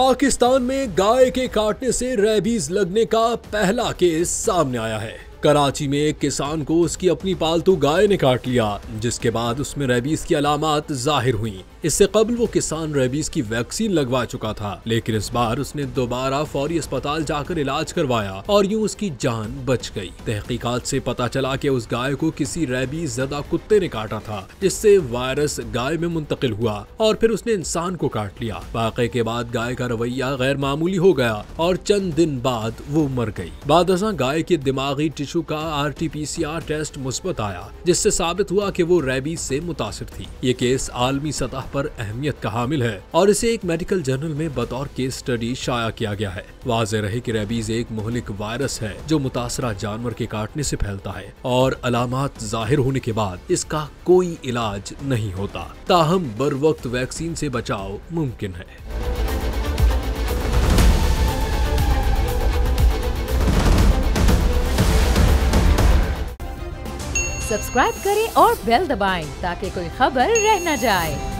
पाकिस्तान में गाय के काटने से रेबीज लगने का पहला केस सामने आया है। कराची में एक किसान को उसकी अपनी पालतू गाय ने काट लिया, जिसके बाद उसमें रेबीज की अलामात जाहिर हुई। इससे कबल वो किसान रेबीज की वैक्सीन लगवा चुका था, लेकिन इस बार उसने दोबारा फौरी अस्पताल जाकर इलाज करवाया और यूं उसकी जान बच गई। तहकीकात से पता चला कि उस गाय को किसी रेबीज ज़दा कुत्ते ने काटा था, जिससे वायरस गाय में मुंतकिल हुआ और फिर उसने इंसान को काट लिया। वाक़े के बाद गाय का रवैया गैर मामूली हो गया और चंद दिन बाद वो मर गई। बादशाह गाय के दिमागी टिश्यू का RT-PCR टेस्ट मुस्बत आया, जिससे साबित हुआ कि वो रेबीज से मुतासिर थी। ये केस आलमी सतह पर अहमियत का हामिल है और इसे एक मेडिकल जर्नल में बतौर केस स्टडी शाया किया गया है। वाज़ेह रहे कि रेबीज एक मुहलिक वायरस है जो मुतासरा जानवर के काटने से फैलता है और अलामात जाहिर होने के बाद इसका कोई इलाज नहीं होता। ताहम बर वक्त वैक्सीन से बचाव मुमकिन है। सब्सक्राइब करें और बेल दबाएं ताकि कोई खबर रह न जाए।